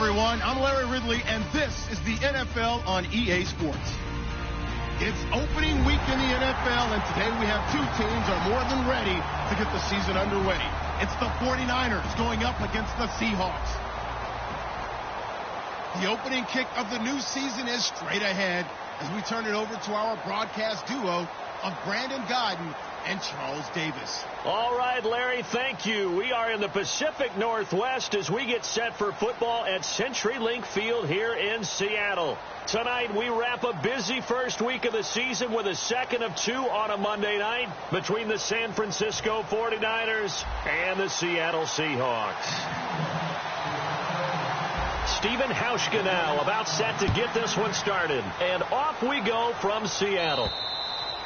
everyone. I'm Larry Ridley, and this is the NFL on EA Sports. It's opening week in the NFL, and today we have two teams that are more than ready to get the season underway. It's the 49ers going up against the Seahawks. The opening kick of the new season is straight ahead as we turn it over to our broadcast duo of Brandon Godden and Charles Davis. All right, Larry, thank you. We are in the Pacific Northwest as we get set for football at CenturyLink Field here in Seattle. Tonight, we wrap a busy first week of the season with a second of two on a Monday night between the San Francisco 49ers and the Seattle Seahawks. Stephen Hauschka now about set to get this one started. And off we go from Seattle.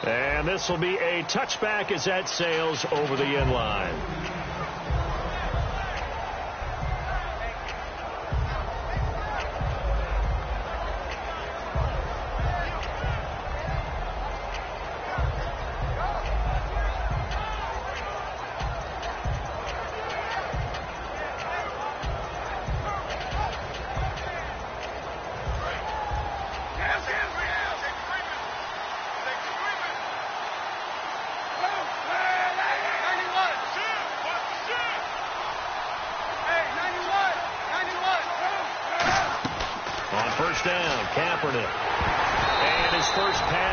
And this will be a touchback as that sails over the end line.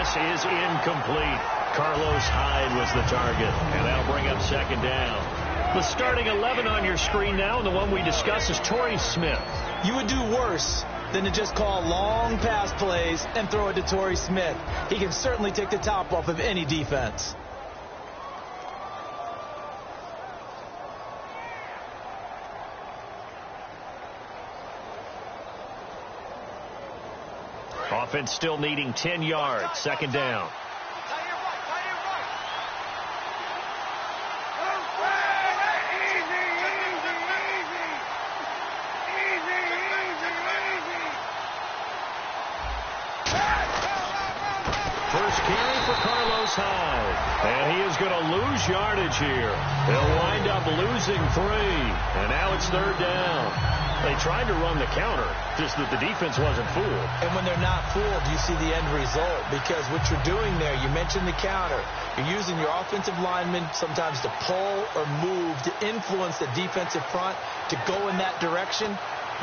Is incomplete. Carlos Hyde was the target, and that'll bring up second down. The starting 11 on your screen now, and the one we discuss is Torrey Smith. You would do worse than to just call long pass plays and throw it to Torrey Smith. He can certainly take the top off of any defense. Offense still needing 10 yards. Second down. First carry for Carlos Hyde. And he is going to lose yardage here. They'll wind up losing 3. And now it's third down. They tried to run the counter, just that the defense wasn't fooled. And when they're not fooled, you see the end result. Because what you're doing there, you mentioned the counter. You're using your offensive linemen sometimes to pull or move to influence the defensive front to go in that direction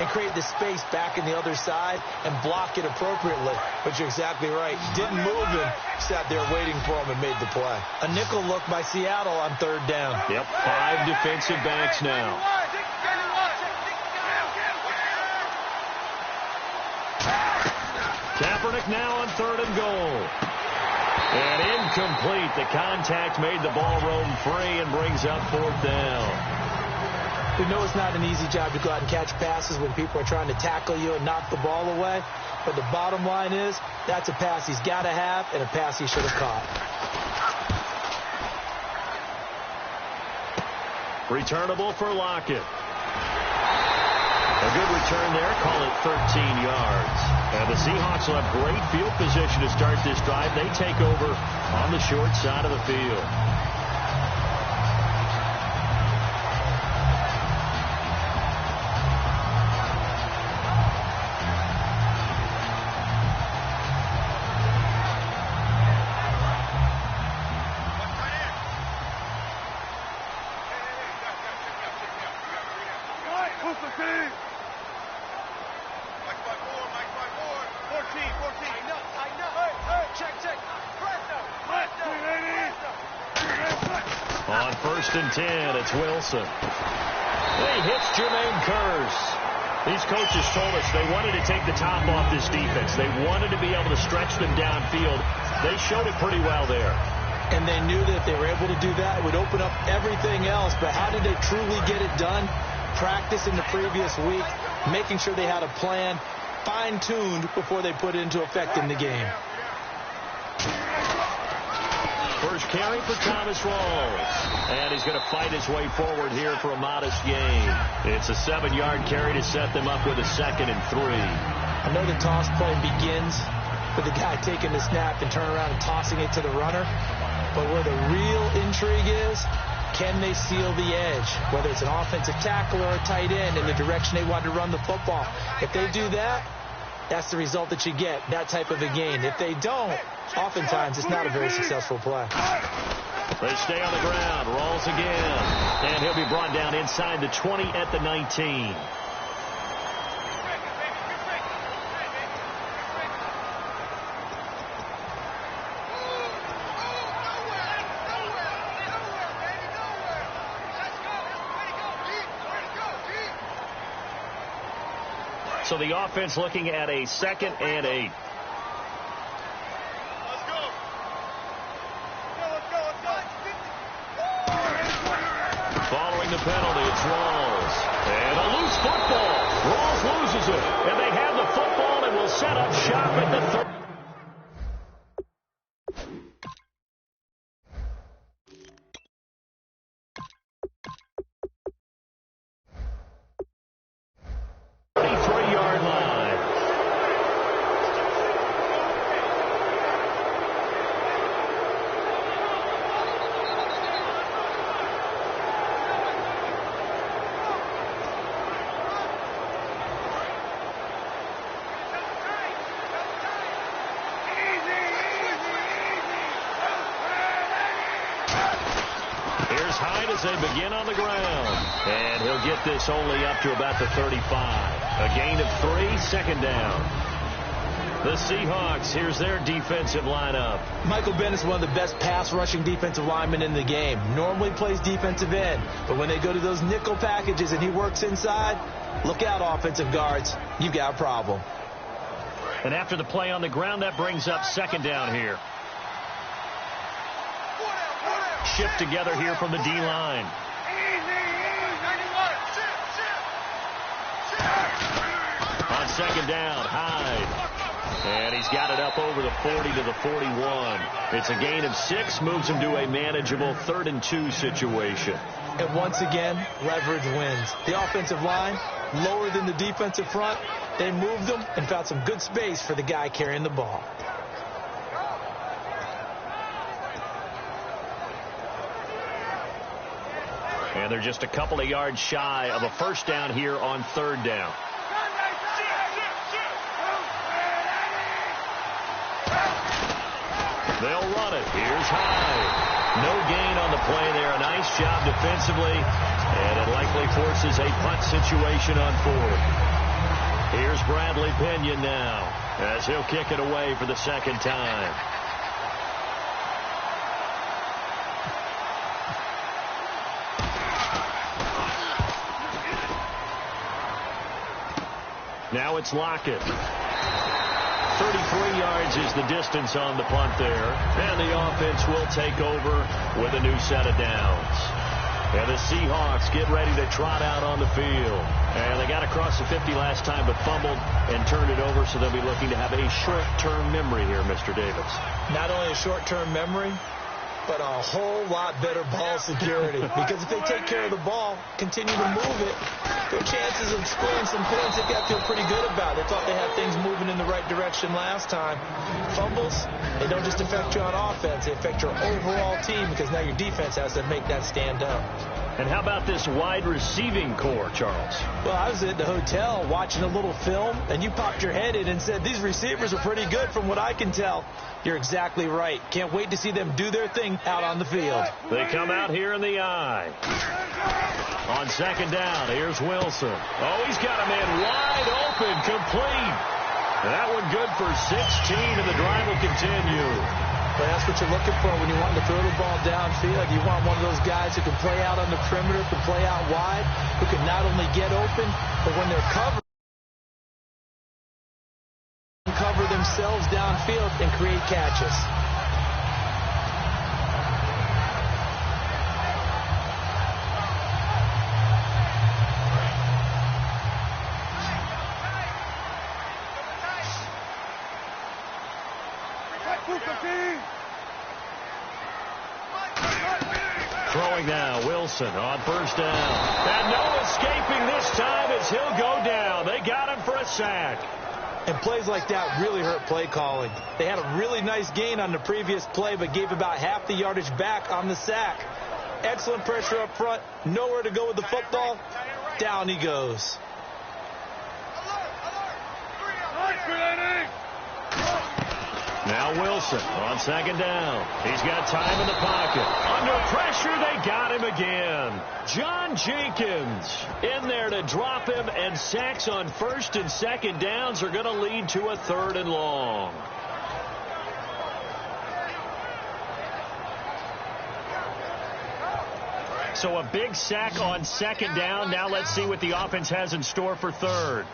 and create the space back in the other side and block it appropriately. But you're exactly right. Didn't move him, sat there waiting for him and made the play. A nickel look by Seattle on third down. Yep, 5 defensive backs now. Kaepernick now on third and goal. And incomplete. The contact made the ball roam free and brings up fourth down. We know it's not an easy job to go out and catch passes when people are trying to tackle you and knock the ball away. But the bottom line is, that's a pass he's got to have and a pass he should have caught. Returnable for Lockett. A good return there. Call it 13 yards. And the Seahawks will have great field position to start this drive. They take over on the short side of the field. On 1st and 10, it's Wilson. He hits Jermaine Kearse. These coaches told us they wanted to take the top off this defense. They wanted to be able to stretch them downfield. They showed it pretty well there. And they knew that if they were able to do that, it would open up everything else. But how did they truly get it done? Practice in the previous week, making sure they had a plan, fine-tuned before they put it into effect in the game. First carry for Thomas Rawls. And he's going to fight his way forward here for a modest gain. It's a 7-yard carry to set them up with a 2nd and 3. I know the toss play begins with the guy taking the snap and turning around and tossing it to the runner. But where the real intrigue is Can they seal the edge, whether it's an offensive tackle or a tight end, in the direction they want to run the football? If they do that, that's the result that you get, that type of a gain. If they don't, oftentimes it's not a very successful play. They stay on the ground. Rolls again. And he'll be brought down inside the 20 at the 19. So the offense looking at a 2nd and 8. Following the penalty, it's Rawls. And a loose football. Rawls loses it. And they have the football and will set up shop at the 30. As they begin on the ground. And he'll get this only up to about the 35. A gain of 3, 2nd down. The Seahawks, here's their defensive lineup. Michael Bennett's one of the best pass rushing defensive linemen in the game. Normally plays defensive end, but when they go to those nickel packages and he works inside, look out, offensive guards. You've got a problem. And after the play on the ground, that brings up 2nd down here. Shift together here from the D-line. On 2nd down, Hyde. And he's got it up over the 40 to the 41. It's a gain of 6, moves him to a manageable 3rd and 2 situation. And once again, leverage wins. The offensive line, lower than the defensive front. They moved them and found some good space for the guy carrying the ball. And they're just a couple of yards shy of a 1st down here on 3rd down. They'll run it. Here's Hyde. No gain on the play there. A nice job defensively. And it likely forces a punt situation on 4th. Here's Bradley Pinion now as he'll kick it away for the 2nd time. Now it's Lockett. 33 yards is the distance on the punt there. And the offense will take over with a new set of downs. And the Seahawks get ready to trot out on the field. And they got across the 50 last time but fumbled and turned it over, so they'll be looking to have a short-term memory here, Mr. Davis. Not only a short-term memory, but a whole lot better ball security. Because if they take care of the ball, continue to move it, their chances of scoring some points, they've got to feel pretty good about. They thought they had things moving in the right direction last time. Fumbles, they don't just affect you on offense. They affect your overall team because now your defense has to make that stand up. And how about this wide receiving core, Charles? Well, I was at the hotel watching a little film, and you popped your head in and said, these receivers are pretty good from what I can tell. You're exactly right. Can't wait to see them do their thing out on the field. They come out here in the eye. On 2nd down, here's Wilson. Oh, he's got a man wide open, complete. That one good for 16, and the drive will continue. But that's what you're looking for when you want to throw the ball downfield. You want one of those guys who can play out on the perimeter, can play out wide, who can not only get open, but when they're covered, cover themselves downfield and create catches. Throwing now, Wilson on 1st down. And no escaping this time as he'll go down. They got him for a sack. And plays like that really hurt play calling. They had a really nice gain on the previous play, but gave about half the yardage back on the sack. Excellent pressure up front. Nowhere to go with the football. Down he goes. Now Wilson on second down. He's got time in the pocket. Under pressure, they got him again. John Jenkins in there to drop him, and sacks on first and second downs are going to lead to a 3rd and long. So a big sack on second down. Now let's see what the offense has in store for 3rd.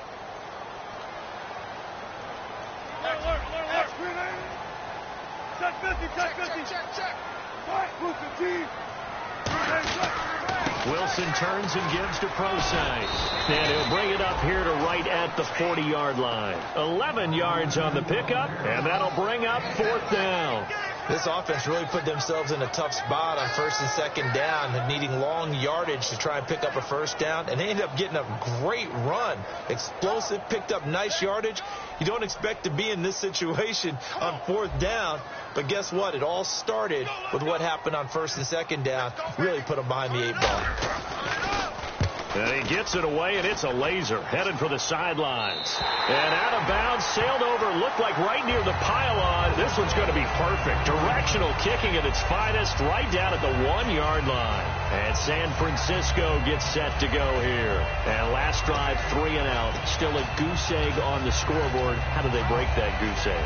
Wilson turns and gives to Prosite. And he'll bring it up here to right at the 40-yard line. 11 yards on the pickup, and that'll bring up 4th down. This offense really put themselves in a tough spot on first and second down, needing long yardage to try and pick up a first down, and they ended up getting a great run. Explosive, picked up nice yardage. You don't expect to be in this situation on 4th down, but guess what? It all started with what happened on first and second down. Really put them behind the 8 ball. And he gets it away, and it's a laser headed for the sidelines. And out of bounds, sailed over, looked like right near the pylon. This one's going to be perfect. Directional kicking at its finest, right down at the 1-yard line. And San Francisco gets set to go here. And last drive, 3 and out. Still a goose egg on the scoreboard. How do they break that goose egg?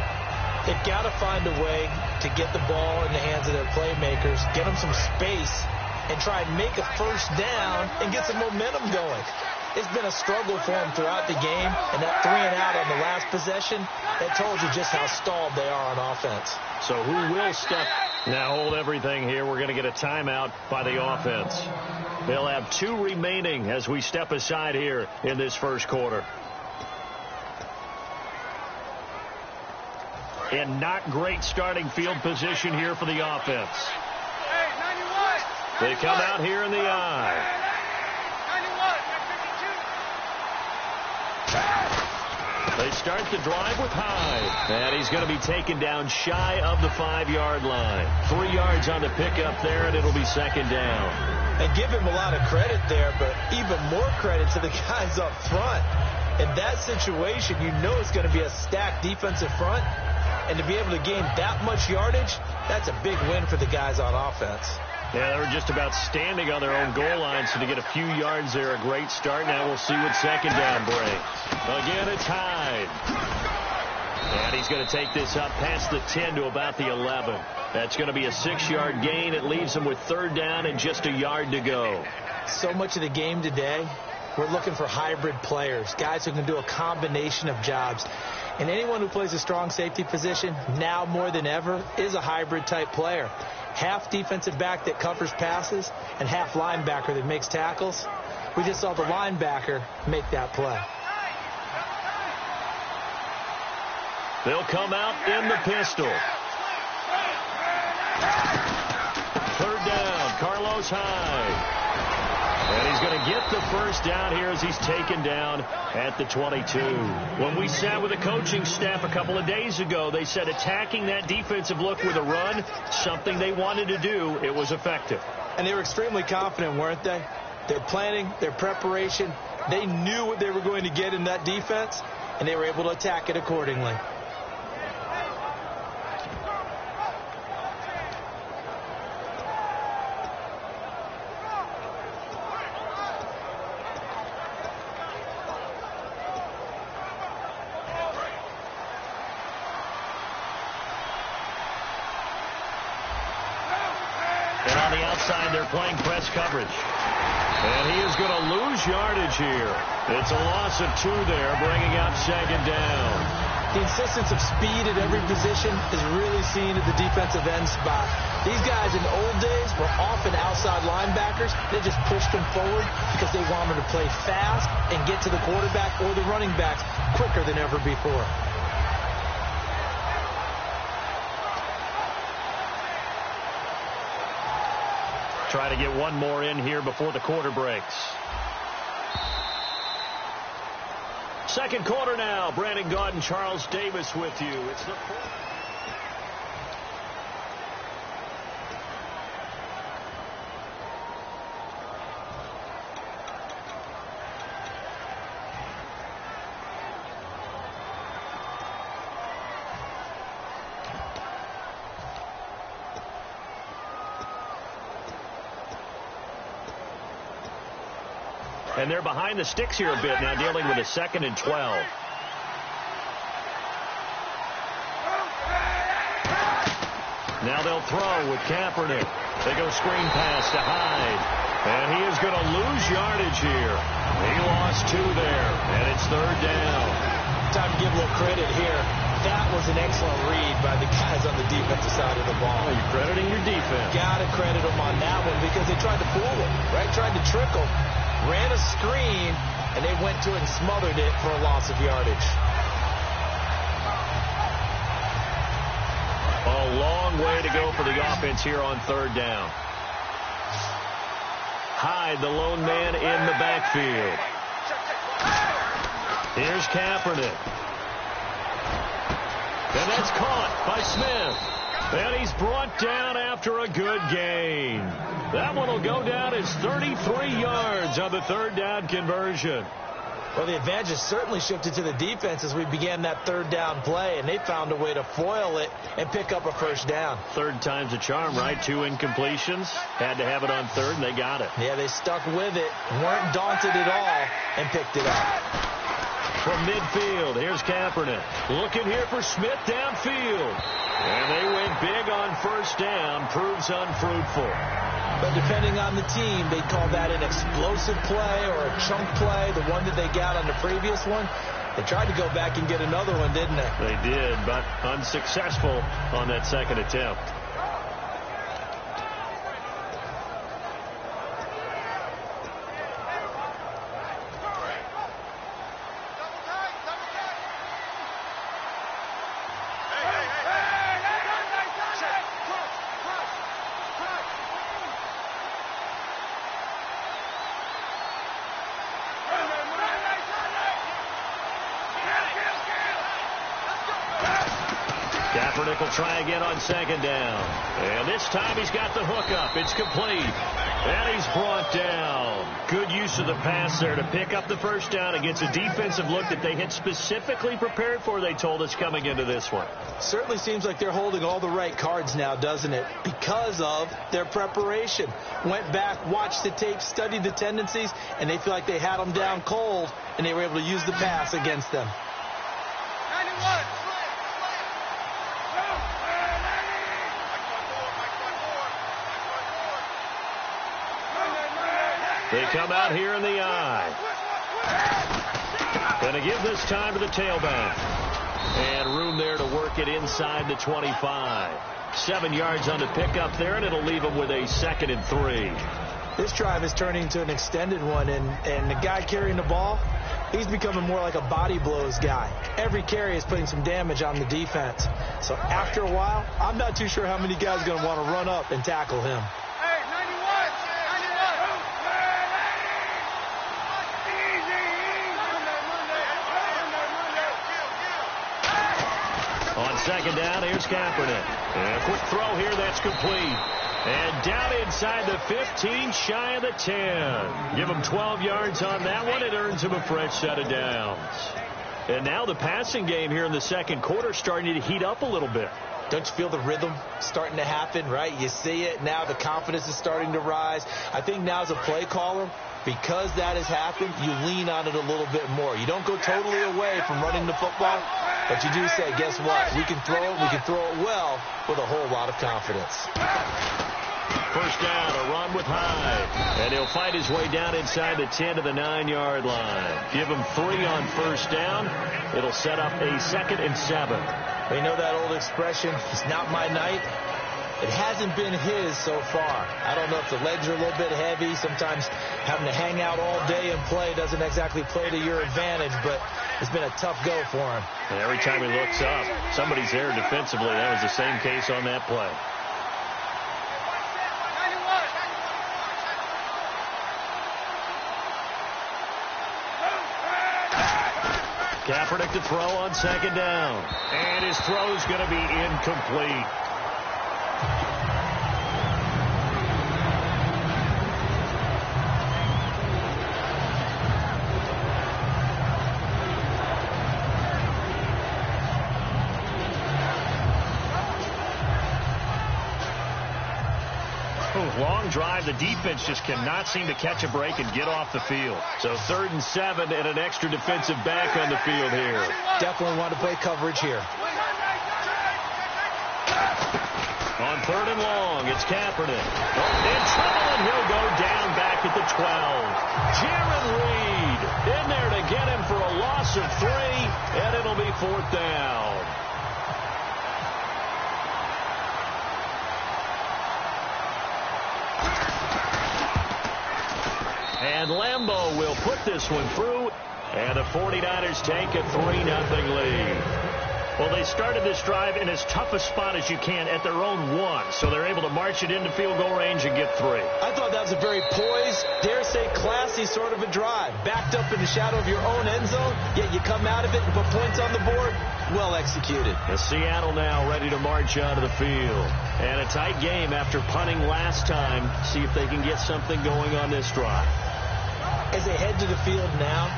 They've got to find a way to get the ball in the hands of their playmakers, get them some space, and try and make a first down and get some momentum going. It's been a struggle for them throughout the game, and that 3 and out on the last possession, that told you just how stalled they are on offense. So who will step? Now hold everything here. We're going to get a timeout by the offense. They'll have 2 remaining as we step aside here in this first quarter. In not great starting field position here for the offense. They come out here in the eye. They start the drive with Hyde. And he's going to be taken down shy of the 5-yard line. 3 yards on the pickup there, and it'll be second down. And give him a lot of credit there, but even more credit to the guys up front. In that situation, you know it's going to be a stacked defensive front. And to be able to gain that much yardage, that's a big win for the guys on offense. Yeah, they were just about standing on their own goal line, so to get a few yards there, a great start. Now we'll see what second down brings. Again, it's Hyde. And he's going to take this up past the 10 to about the 11. That's going to be a 6-yard gain. It leaves them with 3rd down and just a yard to go. So much of the game today, we're looking for hybrid players, guys who can do a combination of jobs. And anyone who plays a strong safety position, now more than ever, is a hybrid type player. Half defensive back that covers passes and half linebacker that makes tackles. We just saw the linebacker make that play. They'll come out in the pistol. 3rd down, Carlos Hyde. And he's going to get the first down here as he's taken down at the 22. When we sat with the coaching staff a couple of days ago, they said attacking that defensive look with a run, something they wanted to do. It was effective. And they were extremely confident, weren't they? Their planning, their preparation, they knew what they were going to get in that defense, and they were able to attack it accordingly. They're playing press coverage. And he is going to lose yardage here. It's a loss of 2 there, bringing up second down. The insistence of speed at every position is really seen at the defensive end spot. These guys in the old days were often outside linebackers. They just pushed them forward because they wanted to play fast and get to the quarterback or the running backs quicker than ever before. Try to get one more in here before the quarter breaks. Second quarter now. Brandon Gaud and Charles Davis with you. It's the And they're behind the sticks here a bit now, dealing with a 2nd and 12. Now they'll throw with Kaepernick. They go screen pass to Hyde. And he is going to lose yardage here. He lost 2 there, and it's 3rd down. Time to give a little credit here. That was an excellent read by the guys on the defensive side of the ball. Oh, you're crediting your defense. Got to credit them on that one because they tried to fool him, right? Tried to trick him. Ran a screen, and they went to it and smothered it for a loss of yardage. A long way to go for the offense here on 3rd down. Hyde, the lone man in the backfield. Here's Kaepernick. And that's caught by Smith. And he's brought down after a good gain. That one will go down as 33 yards on the 3rd down conversion. Well, the advantage has certainly shifted to the defense as we began that 3rd down play, and they found a way to foil it and pick up a 1st down. 3rd time's a charm, right? 2 incompletions. Had to have it on 3rd, and they got it. Yeah, they stuck with it, weren't daunted at all, and picked it up. From midfield, here's Kaepernick. Looking here for Smith downfield. And they went big on 1st down. Proves unfruitful. But depending on the team, they'd call that an explosive play or a chunk play, the one that they got on the previous one. They tried to go back and get another one, didn't they? They did, but unsuccessful on that 2nd attempt. Kaepernick will try again on 2nd down. And this time he's got the hook up. It's complete. And he's brought down. Good use of the pass there to pick up the 1st down against a defensive look that they had specifically prepared for, they told us, coming into this one. Certainly seems like they're holding all the right cards now, doesn't it? Because of their preparation. Went back, watched the tape, studied the tendencies, and they feel like they had them down cold, and they were able to use the pass against them. 91. They come out here in the eye. Going to give this time to the tailback. And room there to work it inside the 25. 7 yards on the pickup there, and it'll leave them with a 2nd and 3. This drive is turning into an extended one, and the guy carrying the ball, he's becoming more like a body blows guy. Every carry is putting some damage on the defense. So after a while, I'm not too sure how many guys are going to want to run up and tackle him. On 2nd down, here's Kaepernick. And a quick throw here, that's complete. And down inside the 15, shy of the 10. Give him 12 yards on that one. It earns him a fresh set of downs. And now the passing game here in the 2nd quarter starting to heat up a little bit. Don't you feel the rhythm starting to happen, right? You see it now. The confidence is starting to rise. I think now as a play caller, because that has happened, you lean on it a little bit more. You don't go totally away from running the football, but you do say, guess what? We can throw it. We can throw it well with a whole lot of confidence. 1st down, a run with Hyde. And he'll fight his way down inside the 10 to the 9-yard line. Give him 3 on 1st down. It'll set up a 2nd and 7. You know that old expression, it's not my night? It hasn't been his so far. I don't know if the legs are a little bit heavy. Sometimes having to hang out all day and play doesn't exactly play to your advantage, but it's been a tough go for him. And every time he looks up, somebody's there defensively. That was the same case on that play. Kaepernick to throw on 2nd down. And his throw's going to be incomplete. long drive, the defense just cannot seem to catch a break and get off the field. So 3rd and 7 and an extra defensive back on the field here. Definitely want to play coverage here. On 3rd and long, it's Kaepernick. In trouble, and he'll go down back at the 12. Jaron Reed in there to get him for a loss of 3, and it'll be 4th down. And Lambeau will put this one through, and the 49ers take a 3-0 lead. Well, they started this drive in as tough a spot as you can at their own 1, so they're able to march it into field goal range and get 3. I thought that was a very poised, dare say classy sort of a drive. Backed up in the shadow of your own end zone, yet you come out of it and put points on the board. Well executed. And Seattle now ready to march out of the field. And a tight game after punting last time. See if they can get something going on this drive. As they head to the field now,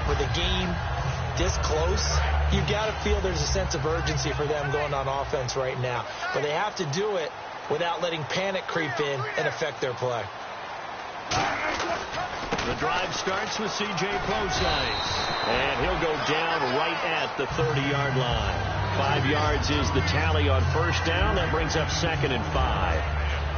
with the game this close, you've got to feel there's a sense of urgency for them going on offense right now. But they have to do it without letting panic creep in and affect their play. The drive starts with C.J. Prosise. And he'll go down right at the 30-yard line. 5 yards is the tally on 1st down. That brings up 2nd and 5.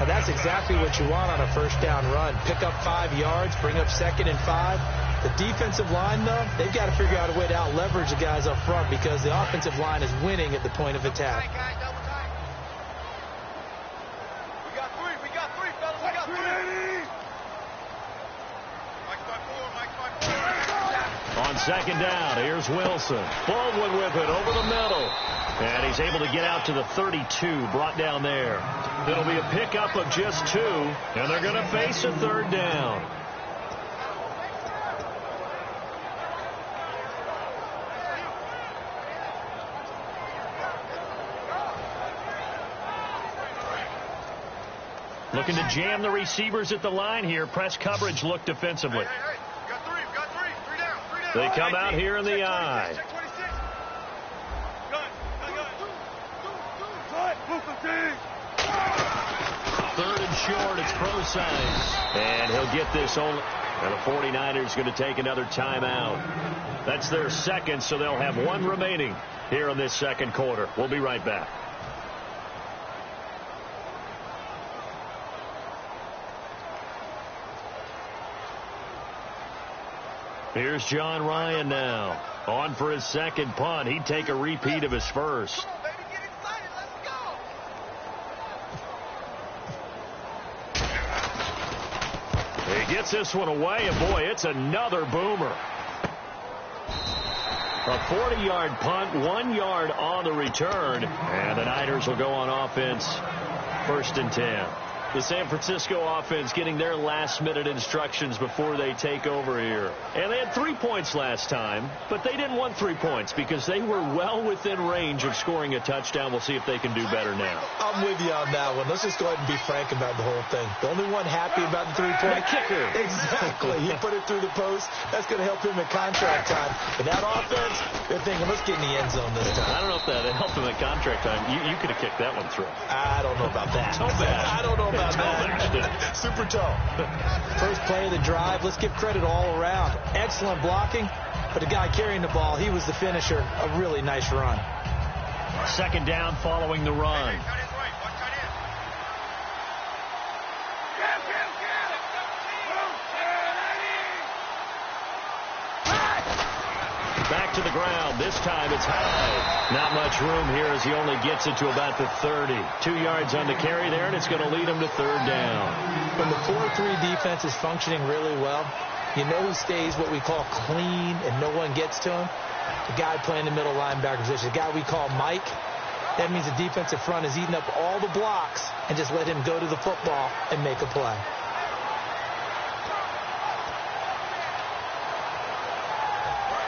Now that's exactly what you want on a 1st down run. Pick up 5 yards, bring up 2nd and 5. The defensive line, though, they've got to figure out a way to out-leverage the guys up front because the offensive line is winning at the point of attack. We got 3, fellas, we got 3. On 2nd down, here's Wilson. Baldwin with it over the middle. And he's able to get out to the 32, brought down there. It'll be a pickup of just 2, and they're going to face a 3rd down. Looking to jam the receivers at the line here. Press coverage look defensively. Hey, we got 3. 3 down. They come out here in the eye. Check 26. Third and short, it's Prosise. And he'll get this only. And the 49ers going to take another timeout. That's their 2nd, so they'll have 1 remaining here in this 2nd quarter. We'll be right back. Here's John Ryan now. On for his 2nd punt. He'd take a repeat of his first. Come on, baby, get excited. Let's go. He gets this one away, and boy, it's another boomer. A 40-yard punt, 1 yard on the return, and the Niners will go on offense. 1st and 10. The San Francisco offense getting their last-minute instructions before they take over here. And they had 3 points last time, but they didn't want 3 points because they were well within range of scoring a touchdown. We'll see if they can do better now. I'm with you on that one. Let's just go ahead and be frank about the whole thing. The only one happy about the 3-point kicker. Exactly. He put it through the post. That's going to help him at contract time. But that offense, they're thinking, let's get in the end zone this time. I don't know if that helped him at contract time. You could have kicked that one through. I don't know about that. Toe bash. I don't know about Toe that. bashed it. Super tall. First play of the drive. Let's give credit all around. Excellent blocking. But the guy carrying the ball, he was the finisher. A really nice run. 2nd down following the run. Back to the ground. This time it's high. Not much room here as he only gets it to about the 30. 2 yards on the carry there, and it's going to lead him to 3rd down. When the 4-3 defense is functioning really well, you know who stays what we call clean and no one gets to him? The guy playing the middle linebacker position, the guy we call Mike. That means the defensive front is eating up all the blocks and just let him go to the football and make a play.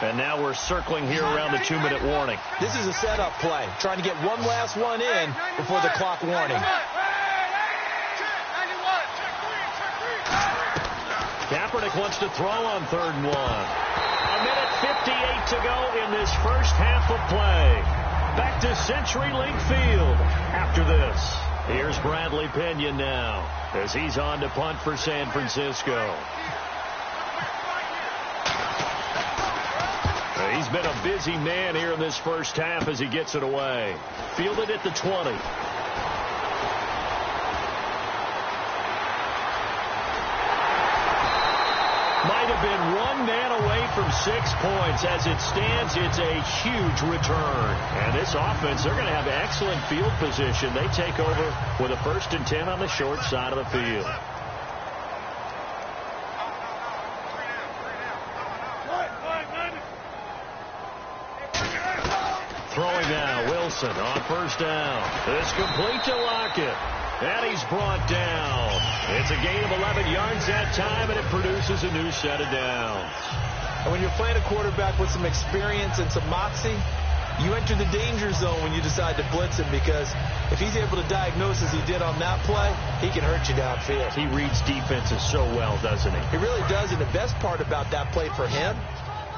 And now we're circling here around the 2-minute warning. This is a setup play, trying to get one last one in before the clock warning. Kaepernick wants to throw on 3rd and 1. A minute 58 to go in this first half of play. Back to CenturyLink Field after this. Here's Bradley Pinion now as he's on to punt for San Francisco. He's been a busy man here in this first half as he gets it away. Fielded at the 20. Might have been one man away from 6 points. As it stands, it's a huge return. And this offense, they're going to have excellent field position. They take over with a 1st and 10 on the short side of the field. Throwing now, Wilson on 1st down. It's complete to Lockett. And he's brought down. It's a gain of 11 yards that time, and it produces a new set of downs. And when you're playing a quarterback with some experience and some moxie, you enter the danger zone when you decide to blitz him, because if he's able to diagnose as he did on that play, he can hurt you downfield. He reads defenses so well, doesn't he? He really does, and the best part about that play for him,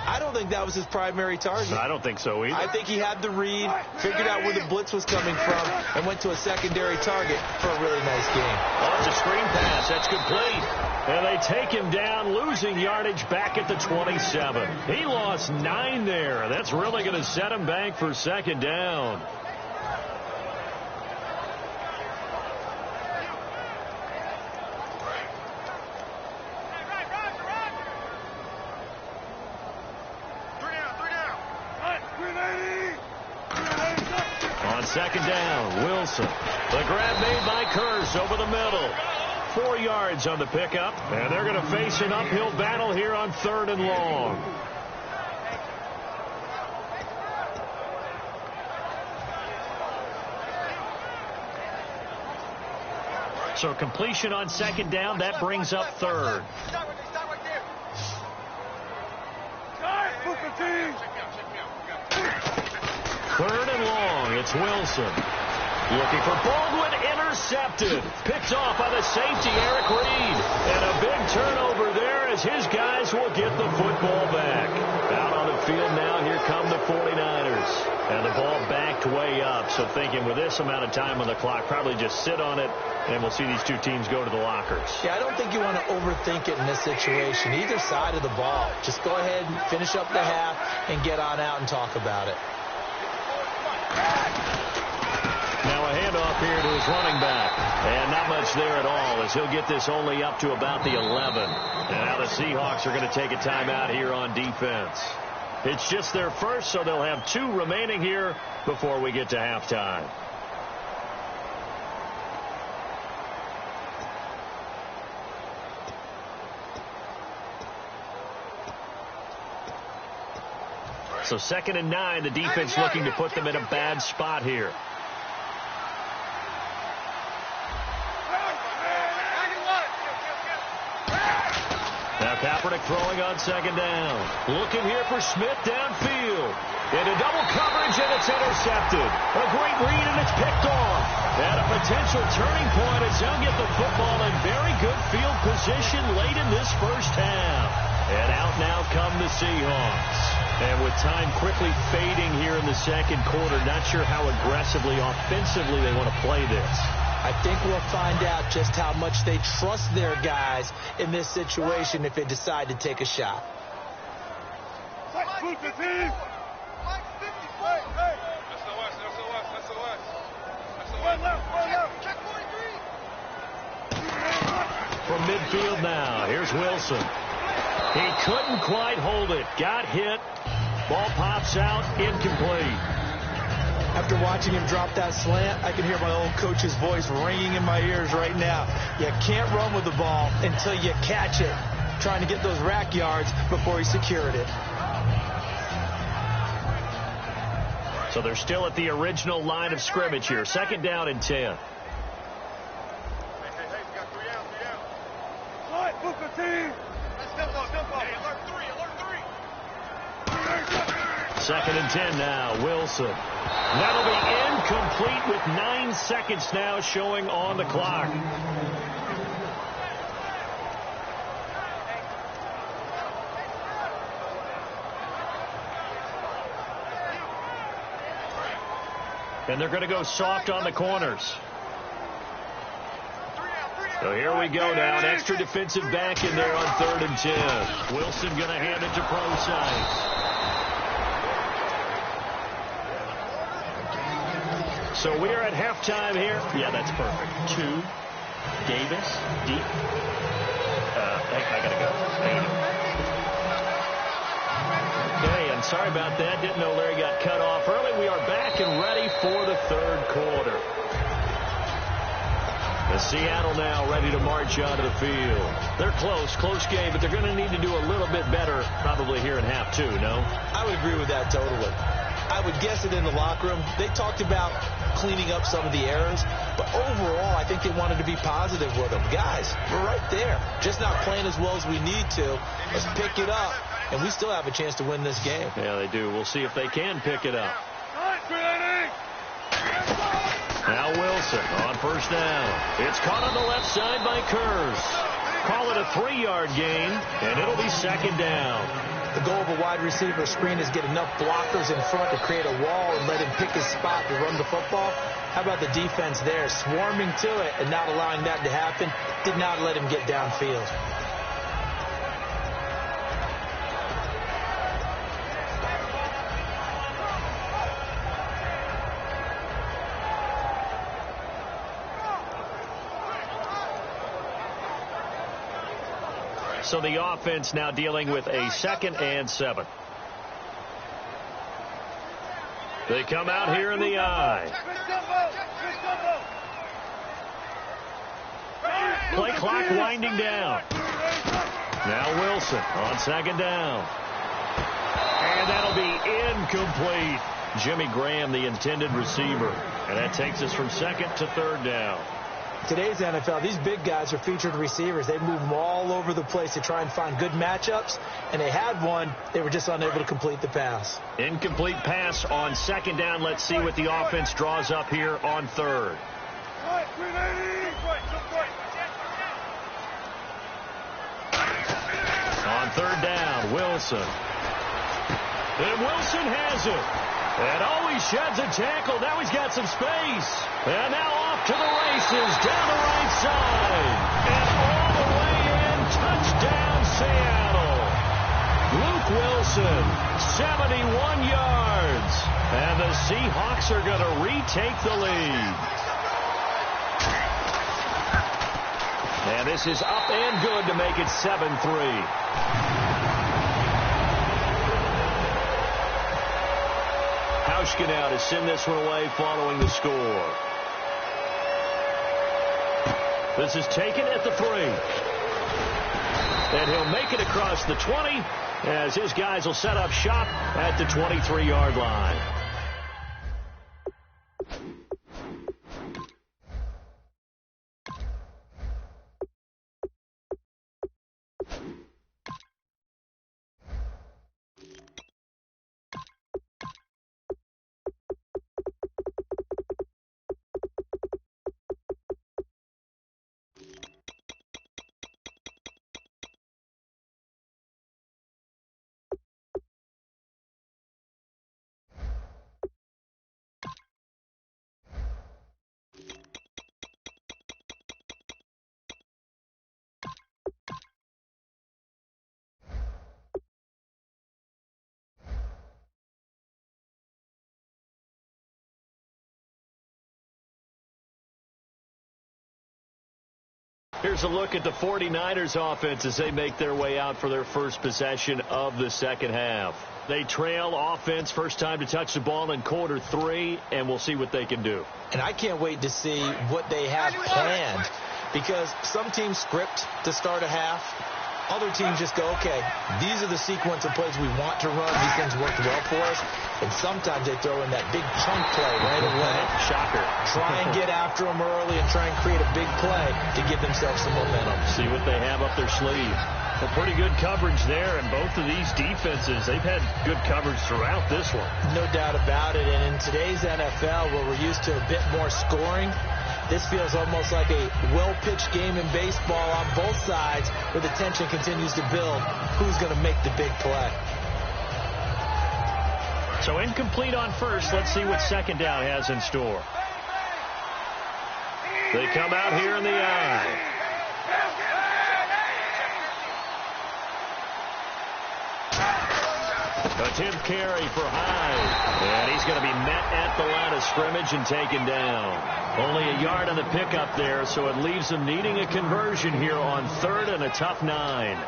I don't think that was his primary target. I don't think so either. I think he had the read, figured out where the blitz was coming from, and went to a secondary target for a really nice game. Oh, it's a screen pass. That's complete. And they take him down, losing yardage back at the 27. He lost 9 there. That's really going to set him back for 2nd down. On 2nd down, Wilson. The grab made by Kearse over the middle. 4 yards on the pickup, and they're going to face an uphill battle here on 3rd and long. So completion on 2nd down, that brings up 3rd. Third and long, it's Wilson. Looking for Baldwin, intercepted. Picked off by the safety, Eric Reed. And a big turnover there as his guys will get the football back. Out on the field now, here come the 49ers. And the ball backed way up. So thinking with this amount of time on the clock, probably just sit on it, and we'll see these two teams go to the lockers. Yeah, I don't think you want to overthink it in this situation. Either side of the ball. Just go ahead and finish up the half and get on out and talk about it. Now a handoff here to his running back. And not much there at all, as he'll get this only up to about the 11. And now the Seahawks are going to take a timeout here on defense. It's just their first, so they'll have 2 remaining here before we get to halftime. So 2nd and 9, the defense looking to put them in a bad spot here. Now Kaepernick throwing on 2nd down. Looking here for Smith downfield. Into double coverage, and it's intercepted. A great read, and it's picked off. And a potential turning point as they'll get the football in very good field position late in this first half. And out now come the Seahawks. And with time quickly fading here in the 2nd quarter, not sure how aggressively, offensively they want to play this. I think we'll find out just how much they trust their guys in this situation if they decide to take a shot. From midfield now, here's Wilson. He couldn't quite hold it. Got hit. Ball pops out, incomplete. After watching him drop that slant, I can hear my old coach's voice ringing in my ears right now. You can't run with the ball until you catch it. Trying to get those rack yards before he secured it. So they're still at the original line of scrimmage here. 2nd down and 10. Second and 10 now, Wilson. That'll be incomplete with 9 seconds now showing on the clock. And they're going to go soft on the corners. So here we go now. An extra defensive back in there on 3rd and 10. Wilson going to hand it to Prosise. So we are at halftime here. Yeah, that's perfect. 2. Davis. Deep. I got to go. Hang on. Okay, and sorry about that. Didn't know Larry got cut off early. We are back and ready for the 3rd quarter. And Seattle now ready to march out of the field. They're close game, but they're going to need to do a little bit better probably here in half 2, no? I would agree with that totally. I would guess it in the locker room. They talked about cleaning up some of the errors, but overall, I think they wanted to be positive with them. Guys, we're right there. Just not playing as well as we need to. Let's pick it up, and we still have a chance to win this game. Yeah, they do. We'll see if they can pick it up. Now Wilson on 1st down. It's caught on the left side by Kurz. Call it a 3-yard gain, and it'll be 2nd down. The goal of a wide receiver screen is get enough blockers in front to create a wall and let him pick his spot to run the football. How about the defense there, swarming to it and not allowing that to happen? Did not let him get downfield. So the offense now dealing with a 2nd and 7. They come out here in the I. Play clock winding down. Now Wilson on 2nd down. And that'll be incomplete. Jimmy Graham, the intended receiver. And that takes us from 2nd to 3rd down. Today's NFL, these big guys are featured receivers. They move them all over the place to try and find good matchups, and they had one. They were just unable to complete the pass. Incomplete pass on 2nd down. Let's see what the offense draws up here on 3rd. On 3rd down, Wilson. And Wilson has it. And he sheds a tackle. Now he's got some space. And now off to the races down the right side. And all the way in, touchdown Seattle. Luke Wilson, 71 yards. And the Seahawks are going to retake the lead. And this is up and good to make it 7-3. Hauschka now to send this one away following the score. This is taken at the 3. And he'll make it across the 20 as his guys will set up shop at the 23-yard line. Here's a look at the 49ers offense as they make their way out for their first possession of the 2nd half. They trail offense first time to touch the ball in quarter 3, and we'll see what they can do. And I can't wait to see what they have planned, because some teams script to start a half. Other teams just go, okay, these are the sequence of plays we want to run. These things worked well for us. And sometimes they throw in that big chunk play right away. Shocker. Try and get after them early and try and create a big play to give themselves some momentum. See what they have up their sleeve. Well, pretty good coverage there, and both of these defenses, they've had good coverage throughout this one. No doubt about it. And in today's NFL, where we're used to a bit more scoring, this feels almost like a well-pitched game in baseball on both sides where the tension continues to build. Who's going to make the big play? So incomplete on first. Let's see what 2nd down has in store. They come out here in the I. Attempt carry for Hyde. And he's going to be met at the line of scrimmage and taken down. Only a yard on the pickup there, so it leaves them needing a conversion here on 3rd and a tough 9.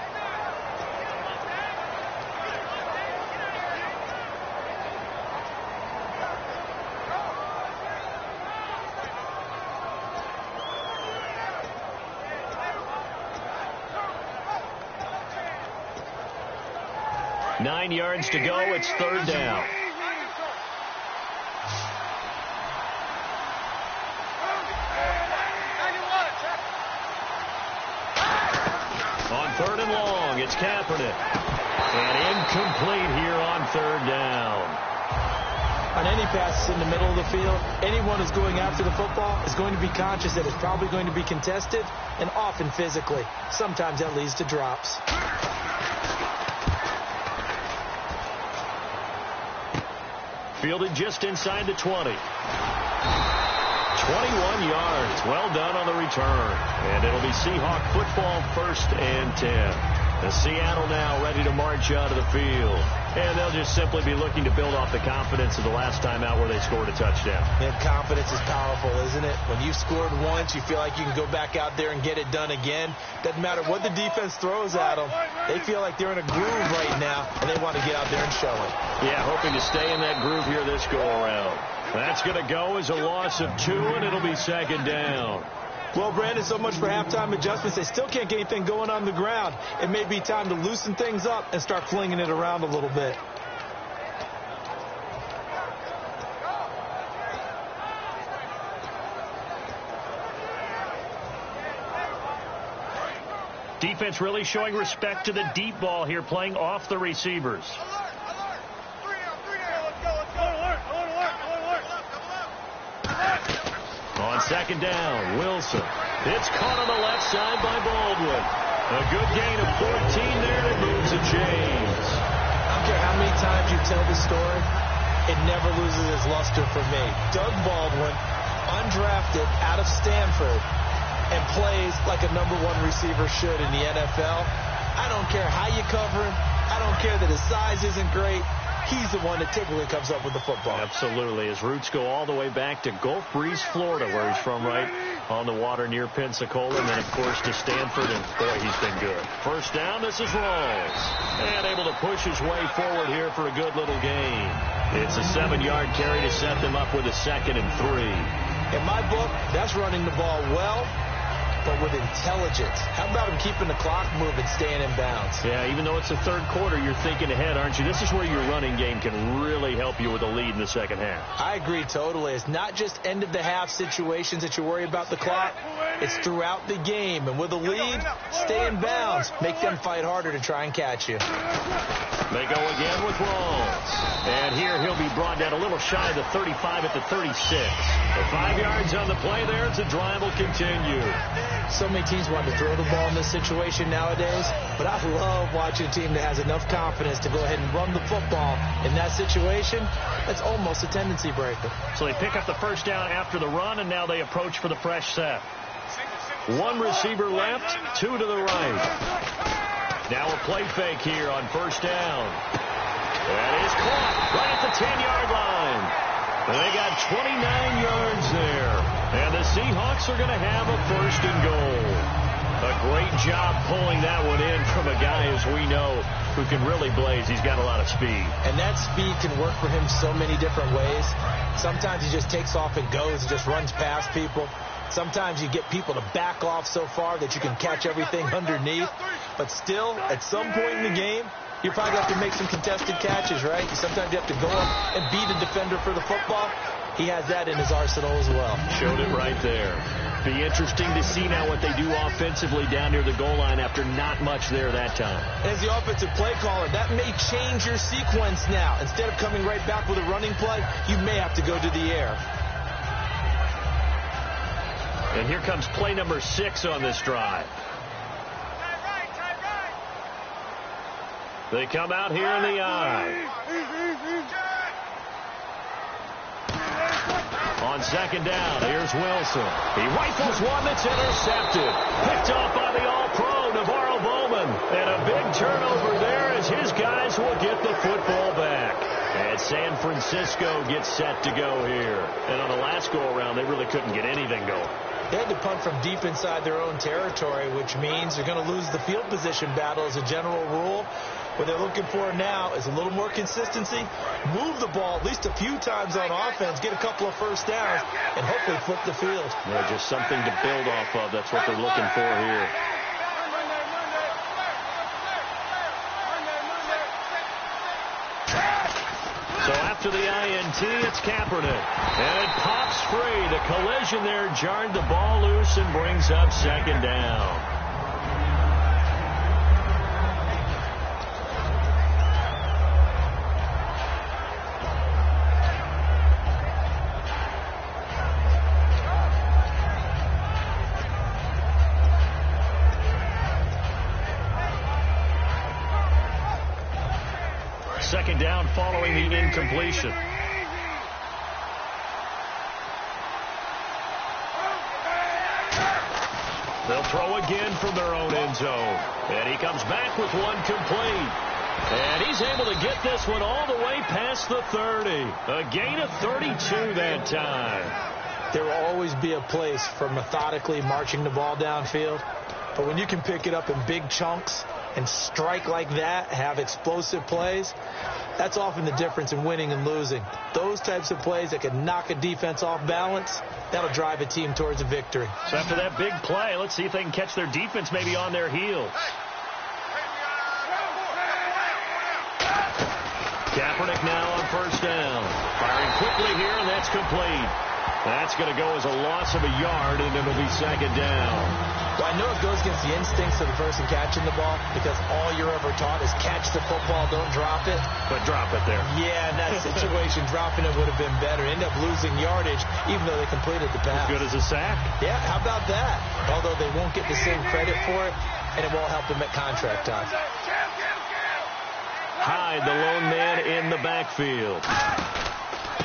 Nine yards to go. It's 3rd down. On 3rd and long, it's Kaepernick. And incomplete here on 3rd down. On any passes in the middle of the field, anyone who's going after the football is going to be conscious that it's probably going to be contested, and often physically. Sometimes that leads to drops. Fielded just inside the 20. 21 yards. Well done on the return. And it'll be Seahawk football, 1st and 10. The Seattle now ready to march out of the field. And they'll just simply be looking to build off the confidence of the last time out where they scored a touchdown. And confidence is powerful, isn't it? When you've scored once, you feel like you can go back out there and get it done again. Doesn't matter what the defense throws at them. They feel like they're in a groove right now, and they want to get out there and show it. Yeah, hoping to stay in that groove here this go-around. That's going to go as a loss of 2, and it'll be 2nd down. Well, Brandon, so much for halftime adjustments. They still can't get anything going on the ground. It may be time to loosen things up and start flinging it around a little bit. Defense really showing respect to the deep ball here, playing off the receivers. On 2nd down, Wilson. It's caught on the left side by Baldwin. A good gain of 14 there, and it moves to James. I don't care how many times you tell the story, it never loses its luster for me. Doug Baldwin, undrafted out of Stanford, and plays like a #1 receiver should in the NFL. I don't care how you cover him. I don't care that his size isn't great. He's the one that typically comes up with the football. Absolutely. His roots go all the way back to Gulf Breeze, Florida, where he's from, right on the water near Pensacola, and then, of course, to Stanford, and, boy, he's been good. 1st down, this is Rawls. And able to push his way forward here for a good little gain. It's a 7-yard carry to set them up with a 2nd and 3. In my book, that's running the ball well, but with intelligence. How about him keeping the clock moving, staying in bounds? Yeah, even though it's the 3rd quarter, you're thinking ahead, aren't you? This is where your running game can really help you with a lead in the 2nd half. I agree totally. It's not just end-of-the-half situations that you worry about the clock. It's throughout the game. And with a lead, stay in bounds. Make them fight harder to try and catch you. They go again with Rawls. And here he'll be brought down a little shy of the 35 at the 36. The 5 yards on the play there. It's a drive will continue. So many teams want to throw the ball in this situation nowadays, but I love watching a team that has enough confidence to go ahead and run the football in that situation. That's almost a tendency breaker. So they pick up the 1st down after the run, and now they approach for the fresh set. 1 receiver left, 2 to the right. Now a play fake here on 1st down. That is caught right at the 10-yard line. And they got 29 yards there. And the Seahawks are going to have a 1st and goal. A great job pulling that one in from a guy, as we know, who can really blaze. He's got a lot of speed. And that speed can work for him so many different ways. Sometimes he just takes off and goes and just runs past people. Sometimes you get people to back off so far that you can catch everything underneath. But still, at some point in the game, you probably have to make some contested catches, right? Sometimes you have to go up and beat a defender for the football. He has that in his arsenal as well. Showed it right there. Be interesting to see now what they do offensively down near the goal line after not much there that time. As the offensive play caller, that may change your sequence now. Instead of coming right back with a running play, you may have to go to the air. And here comes play number 6 on this drive. They come out here in the eye. On 2nd down, here's Wilson. He rifles one that's intercepted. Picked off by the All-Pro, Navarro Bowman. And a big turnover there as his guys will get the football back. San Francisco gets set to go here. And on the last go-around, they really couldn't get anything going. They had to punt from deep inside their own territory, which means they're going to lose the field position battle as a general rule. What they're looking for now is a little more consistency, move the ball at least a few times on offense, get a couple of first downs, and hopefully flip the field. Yeah, just something to build off of. That's what they're looking for here. So after the INT, it's Kaepernick. And it pops free. The collision there jarred the ball loose and brings up second down. Second down following the incompletion. They'll throw again from their own end zone. And he comes back with one complete. And he's able to get this one all the way past the 30. A gain of 32 that time. There will always be a place for methodically marching the ball downfield. But when you can pick it up in big chunks and strike like that, have explosive plays, that's often the difference in winning and losing. Those types of plays that can knock a defense off balance, that'll drive a team towards a victory. So after that big play, let's see if they can catch their defense maybe on their heels. Kaepernick now on first down. Firing quickly here, and that's complete. That's going to go as a loss of a yard, and it'll be second down. Well, I know it goes against the instincts of the person catching the ball because all you're ever taught is catch the football, don't drop it. But drop it there. Yeah, in that situation, dropping it would have been better. End up losing yardage, even though they completed the pass. As good as a sack. Yeah, how about that? Although they won't get the same credit for it, and it won't help them at contract time. Hyde, the lone man in the backfield.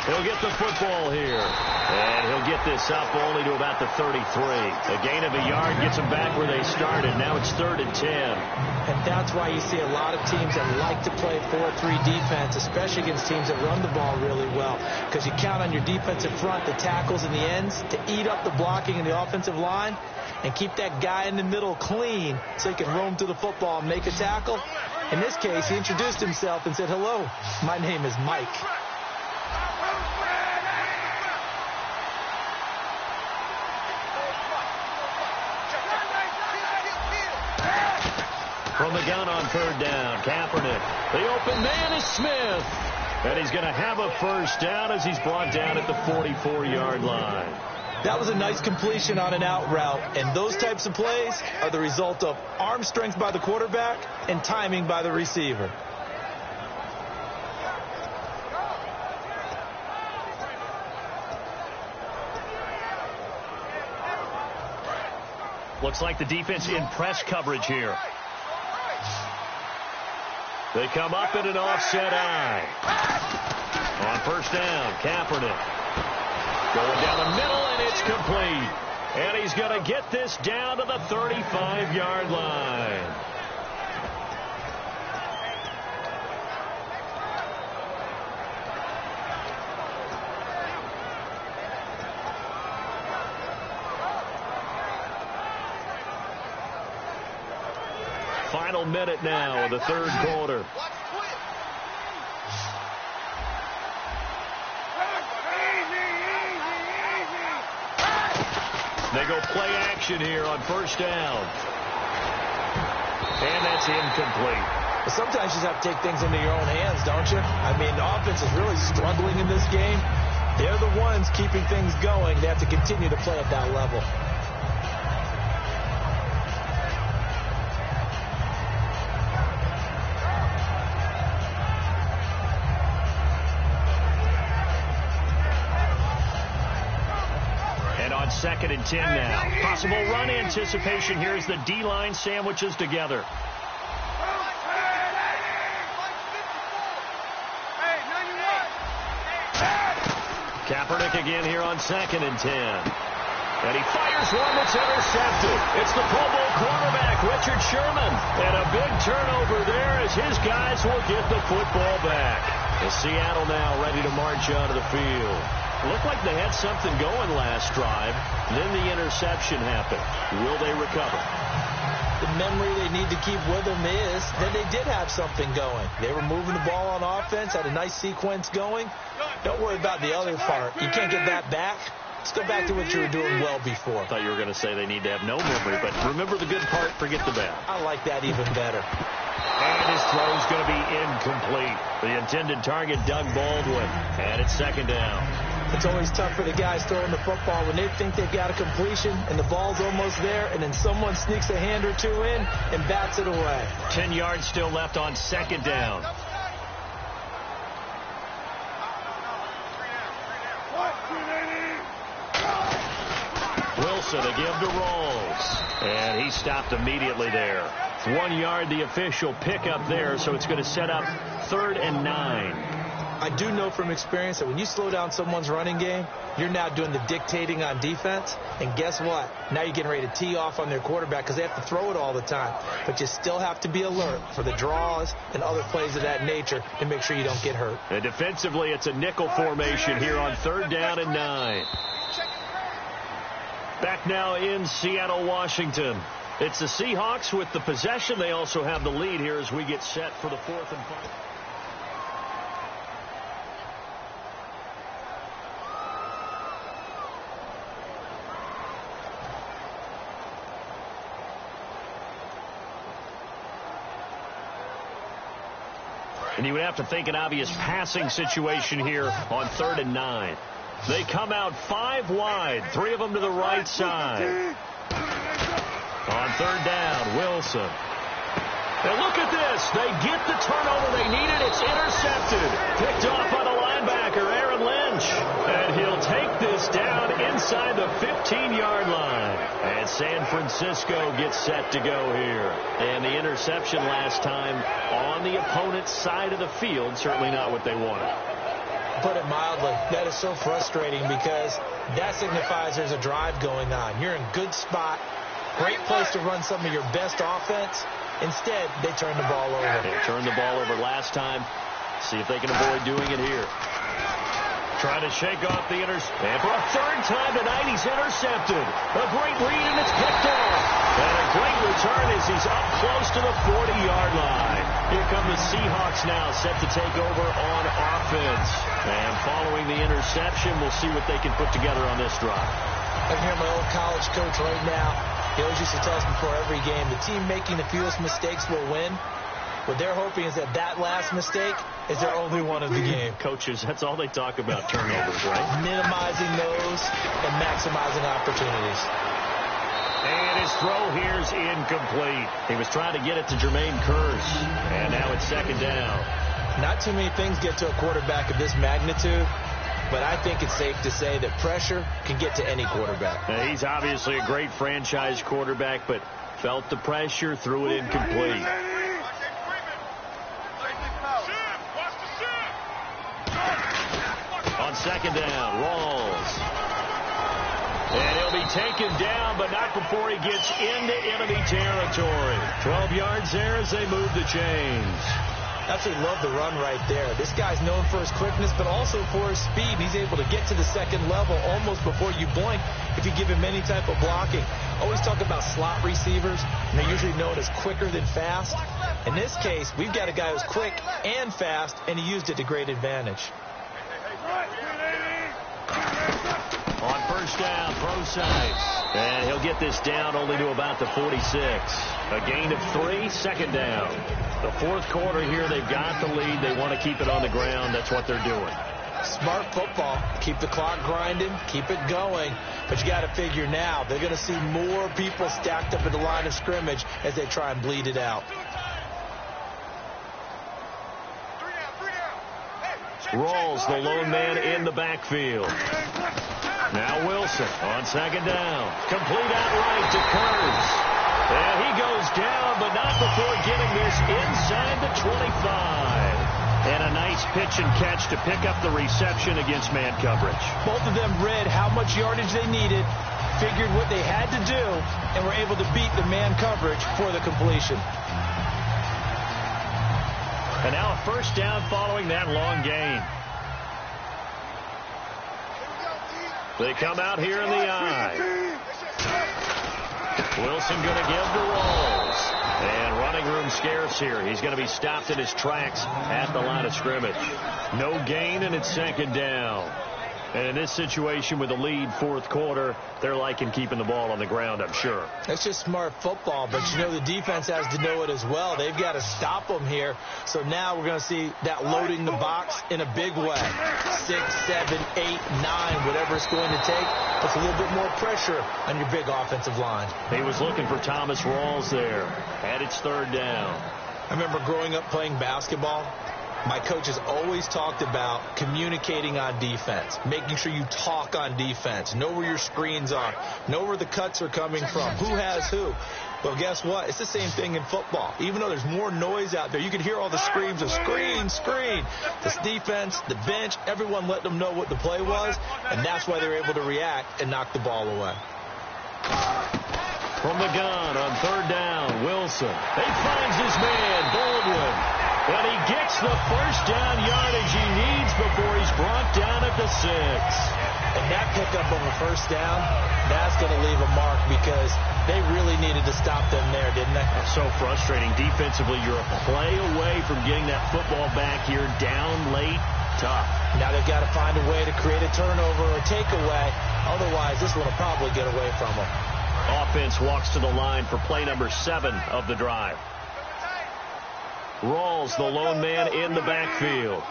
He'll get the football here. And he'll get this up only to about the 33. A gain of a yard gets them back where they started. Now it's 3rd and 10. And that's why you see a lot of teams that like to play 4-3 defense, especially against teams that run the ball really well. Because you count on your defensive front, the tackles and the ends, to eat up the blocking in the offensive line and keep that guy in the middle clean so he can roam to the football and make a tackle. In this case, he introduced himself and said, "Hello, my name is Mike." From the gun on 3rd down, Kaepernick. The open man is Smith. And he's going to have a first down as he's brought down at the 44-yard line. That was a nice completion on an out route, and those types of plays are the result of arm strength by the quarterback and timing by the receiver. Looks like the defense in press coverage here. They come up in an offset eye. On first down, Kaepernick. Going down the middle, and it's complete. And he's going to get this down to the 35-yard line. Final minute now of the 3rd quarter. They go play action here on first down. And that's incomplete. But sometimes you just have to take things into your own hands, don't you? I mean, the offense is really struggling in this game. They're the ones keeping things going. They have to continue to play at that level. On 2nd and 10 now. Possible run anticipation here as the D-line sandwiches together. Kaepernick again here on 2nd and 10. And he fires one that's intercepted. It's the Pro Bowl quarterback, Richard Sherman. And a big turnover there as his guys will get the football back. Seattle now ready to march onto the field. Looked like they had something going last drive. Then the interception happened. Will they recover? The memory they need to keep with them is that they did have something going. They were moving the ball on offense, had a nice sequence going. Don't worry about the other part. You can't get that back. Let's go back to what you were doing well before. I thought you were going to say they need to have no memory, but remember the good part, forget the bad. I like that even better. And his throw's going to be incomplete. The intended target, Doug Baldwin. And it's second down. It's always tough for the guys throwing the football when they think they've got a completion and the ball's almost there, and then someone sneaks a hand or two in and bats it away. 10 yards still left on second down. Wilson, a give to Rolls. And he stopped immediately there. 1 yard, the official pickup there, so it's going to set up 3rd and 9. I do know from experience that when you slow down someone's running game, you're now doing the dictating on defense. And guess what? Now you're getting ready to tee off on their quarterback because they have to throw it all the time. But you still have to be alert for the draws and other plays of that nature to make sure you don't get hurt. And defensively, it's a nickel formation here on 3rd down and 9. Back now in Seattle, Washington. It's the Seahawks with the possession. They also have the lead here as we get set for the 4th and 5. And you would have to think an obvious passing situation here on 3rd and 9. They come out 5 wide, 3 of them to the right side. On 3rd down, Wilson. And look at this. They get the turnover they needed. It's intercepted. Picked off by the linebacker, Aaron Lynch. And he'll take this down inside the 15-yard line. And San Francisco gets set to go here. And the interception last time on the opponent's side of the field, certainly not what they wanted. Put it mildly, that is so frustrating because that signifies there's a drive going on. You're in good spot. Great place to run some of your best offense. Instead, they turn the ball over. They turned the ball over last time. See if they can avoid doing it here. Trying to shake off the interception. And for a 3rd time tonight, he's intercepted. A great read, and it's picked off. And a great return as he's up close to the 40-yard line. Here come the Seahawks now, set to take over on offense. And following the interception, we'll see what they can put together on this drive. I can hear my old college coach right now. He always used to tell us before every game, the team making the fewest mistakes will win. What they're hoping is that that last mistake is their only one of the game. Coaches, that's all they talk about, turnovers, right? Minimizing those and maximizing opportunities. And his throw here's incomplete. He was trying to get it to Jermaine Kearse. And now it's 2nd down. Not too many things get to a quarterback of this magnitude, but I think it's safe to say that pressure can get to any quarterback. Now, he's obviously a great franchise quarterback, but felt the pressure, threw it incomplete. On 2nd down, Rawls. And he'll be taken down, but not before he gets into enemy territory. 12 yards there as they move the chains. Absolutely love the run right there. This guy's known for his quickness, but also for his speed. He's able to get to the 2nd level almost before you blink if you give him any type of blocking. Always talk about slot receivers, and they're usually known as quicker than fast. In this case, we've got a guy who's quick and fast, and he used it to great advantage. On 1st down, pro side. And he'll get this down only to about the 46. A gain of 3, 2nd down. The 4th quarter here, they've got the lead. They want to keep it on the ground. That's what they're doing. Smart football. Keep the clock grinding. Keep it going. But you got to figure now, they're going to see more people stacked up at the line of scrimmage as they try and bleed it out. Rawls, the lone man in the backfield. Now Wilson on 2nd down. Complete outright to Kearse. And he goes down, but not before getting this inside the 25. And a nice pitch and catch to pick up the reception against man coverage. Both of them read how much yardage they needed, figured what they had to do, and were able to beat the man coverage for the completion. And now a first down following that long gain. They come out here in the I. Wilson going to give to Rawls. And running room scarce here. He's going to be stopped in his tracks at the line of scrimmage. No gain, and it's second down. And in this situation with the lead fourth quarter, they're liking keeping the ball on the ground, I'm sure. That's just smart football, but you know the defense has to know it as well. They've got to stop them here. So now we're going to see that loading the box in a big way. 6, 7, 8, 9, whatever it's going to take. Puts a little bit more pressure on your big offensive line. He was looking for Thomas Rawls there. And it's third down. I remember growing up playing basketball. My coaches always talked about communicating on defense, making sure you talk on defense, know where your screens are, know where the cuts are coming from, who has who. Well, guess what? It's the same thing in football. Even though there's more noise out there, you can hear all the screams of screen, screen. This defense, the bench, everyone let them know what the play was, and that's why they're able to react and knock the ball away. From the gun on third down, Wilson. He finds his man, Baldwin. And he gets the first down yardage he needs before he's brought down at the 6. And that pickup of a first down, that's going to leave a mark because they really needed to stop them there, didn't they? So frustrating. Defensively, you're a play away from getting that football back here down late. Tough. Now they've got to find a way to create a turnover or takeaway. Otherwise, this one will probably get away from them. Offense walks to the line for play number 7 of the drive. Rawls, the lone man in the backfield.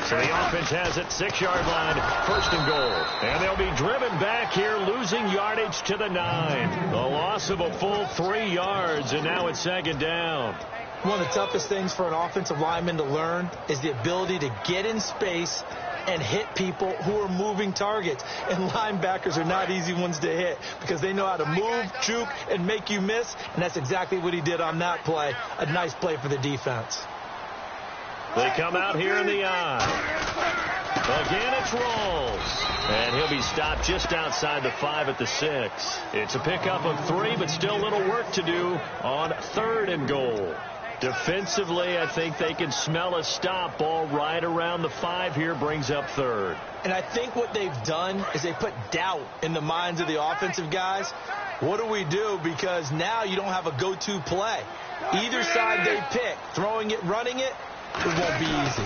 So the offense has it, 6-yard line, first and goal. And they'll be driven back here, losing yardage to the 9. The loss of a full 3 yards, and now it's second down. One of the toughest things for an offensive lineman to learn is the ability to get in space and hit people who are moving targets. And linebackers are not easy ones to hit because they know how to move, juke, and make you miss. And that's exactly what he did on that play. A nice play for the defense. They come out here in the I. Again, it's Rawls. And he'll be stopped just outside the 5 at the 6. It's a pickup of 3, but still a little work to do on third and goal. Defensively, I think they can smell a stop. Ball right around the 5 here, brings up third. And I think what they've done is they put doubt in the minds of the offensive guys. What do we do? Because now you don't have a go-to play. Either side they pick, throwing it, running it, it won't be easy.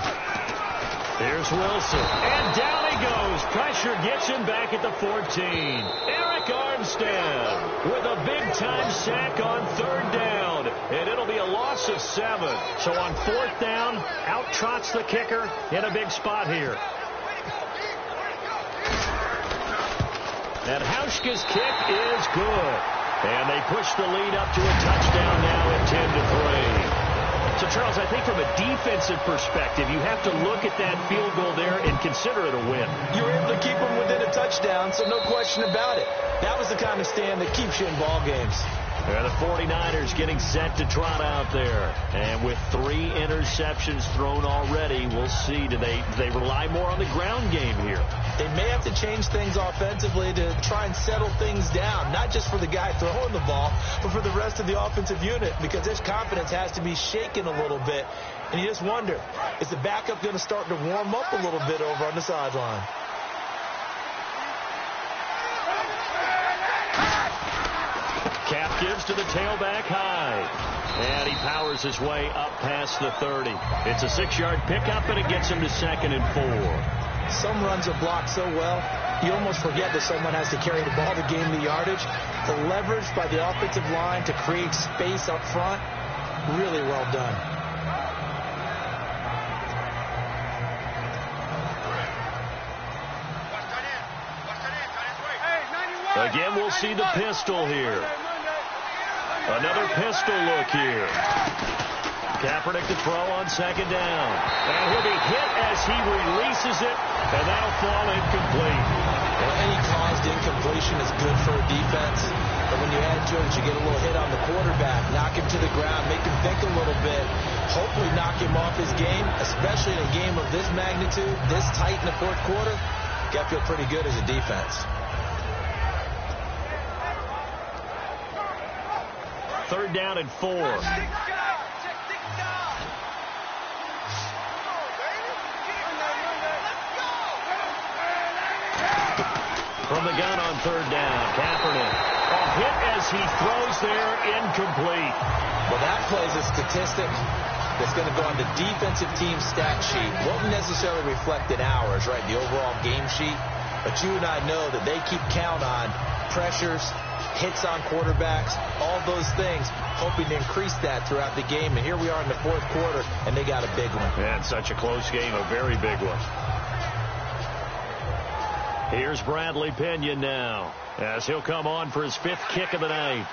Here's Wilson. And down he goes. Pressure gets him back at the 14. Eric Armstead with a big-time sack on third down. And it'll be a loss of 7. So on fourth down, out trots the kicker in a big spot here. And Hauschka's kick is good. And they push the lead up to a touchdown now at 10-3. So, Charles, I think from a defensive perspective, you have to look at that field goal there and consider it a win. You were able to keep them within a touchdown, so no question about it. That was the kind of stand that keeps you in ball games. The 49ers getting set to trot out there. And with 3 interceptions thrown already, we'll see. Do they rely more on the ground game here? They may have to change things offensively to try and settle things down, not just for the guy throwing the ball, but for the rest of the offensive unit, because his confidence has to be shaken a little bit. And you just wonder, is the backup going to start to warm up a little bit over on the sideline? Cap gives to the tailback high. And he powers his way up past the 30. It's a 6-yard pickup, and it gets him to second and 4. Some runs are blocked so well, you almost forget that someone has to carry the ball to gain the yardage. The leverage by the offensive line to create space up front, really well done. Again, we'll see the pistol here. Another pistol look here. Kaepernick to throw on second down. And he'll be hit as he releases it, and that'll fall incomplete. Well, any caused incompletion is good for a defense. But when you add to it, you get a little hit on the quarterback, knock him to the ground, make him think a little bit, hopefully knock him off his game, especially in a game of this magnitude, this tight in the fourth quarter. Got to feel pretty good as a defense. 3rd down and 4. From the gun on 3rd down, Kaepernick. A hit as he throws there, incomplete. Well, that plays a statistic that's going to go on the defensive team stat sheet. Won't necessarily reflect in ours, right, the overall game sheet. But you and I know that they keep count on pressures, hits on quarterbacks, all those things, hoping to increase that throughout the game. And here we are in the 4th quarter, and they got a big one. And such a close game, a very big one. Here's Bradley Pinion now, as he'll come on for his 5th kick of the night.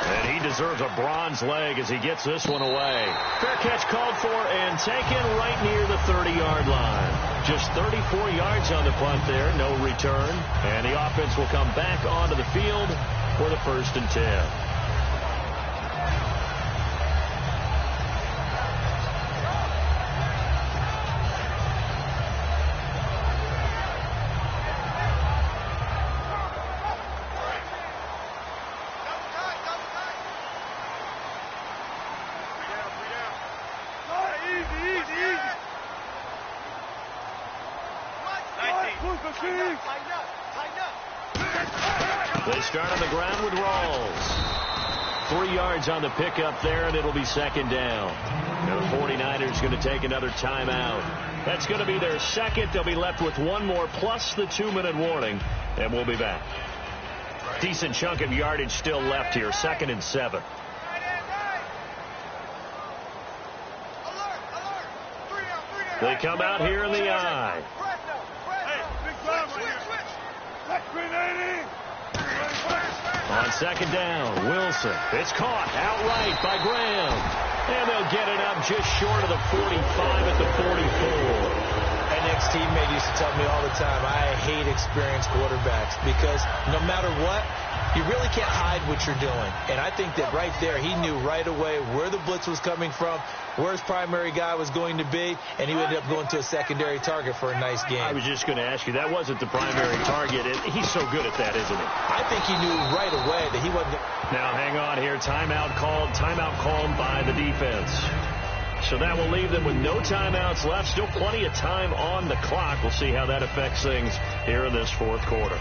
And he deserves a bronze leg as he gets this one away. Fair catch called for and taken right near the 30-yard line. Just 34 yards on the punt there, no return. And the offense will come back onto the field for the 1st and 10. They start on the ground with Rawls. 3 yards on the pickup there, and it'll be 2nd down. Now the 49ers going to take another timeout. That's going to be their 2nd. They'll be left with 1 more plus the 2-minute warning, and we'll be back. Decent chunk of yardage still left here. 2nd and 7. They come out here in the eye. On 2nd down, Wilson. It's caught outright by Graham. And they'll get it up just short of the 45 at the 44. An ex-teammate used to tell me all the time, I hate experienced quarterbacks because no matter what, you really can't hide what you're doing. And I think that right there, he knew right away where the blitz was coming from, where his primary guy was going to be, and he ended up going to a secondary target for a nice game. I was just going to ask you, that wasn't the primary target. He's so good at that, isn't he? I think he knew right away that he wasn't. Now, hang on here. Timeout called by the defense. So that will leave them with no timeouts left. Still plenty of time on the clock. We'll see how that affects things here in this 4th quarter.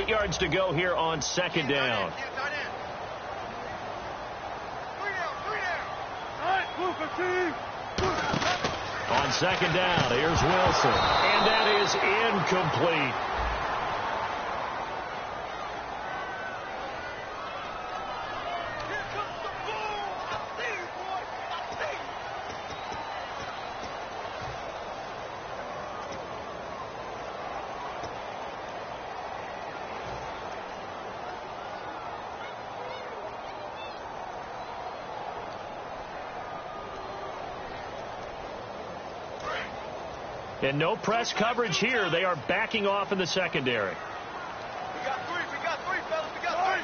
Yards to go here on 2nd down. On 2nd down, here's Wilson. And that is incomplete. And no press coverage here. They are backing off in the secondary. We got three, fellas. We got three.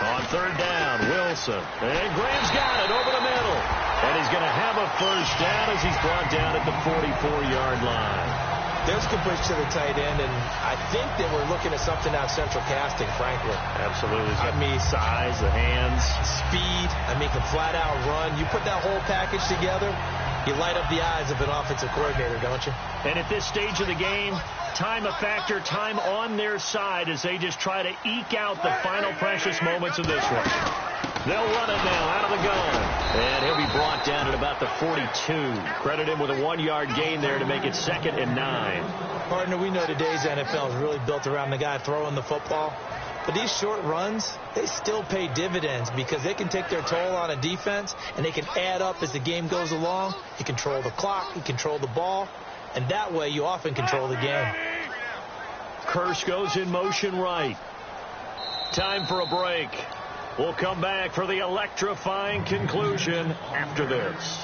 On 3rd down, Wilson. And Graham's got it over the middle. And he's going to have a 1st down as he's brought down at the 44-yard line. There's completion to the tight end, and I think that we're looking at something on central casting, frankly. Absolutely. I mean, size, the hands. Speed. I mean, can flat-out run. You put that whole package together, you light up the eyes of an offensive coordinator, don't you? And at this stage of the game, time a factor, time on their side as they just try to eke out the final precious moments of this one. They'll run it now out of the gun. And he'll be brought down at about the 42. Credit him with a 1-yard gain there to make it 2nd and 9. Partner, we know today's NFL is really built around the guy throwing the football. But these short runs, they still pay dividends because they can take their toll on a defense and they can add up as the game goes along. You control the clock, you control the ball, and that way you often control the game. Kearse goes in motion right. Time for a break. We'll come back for the electrifying conclusion after this.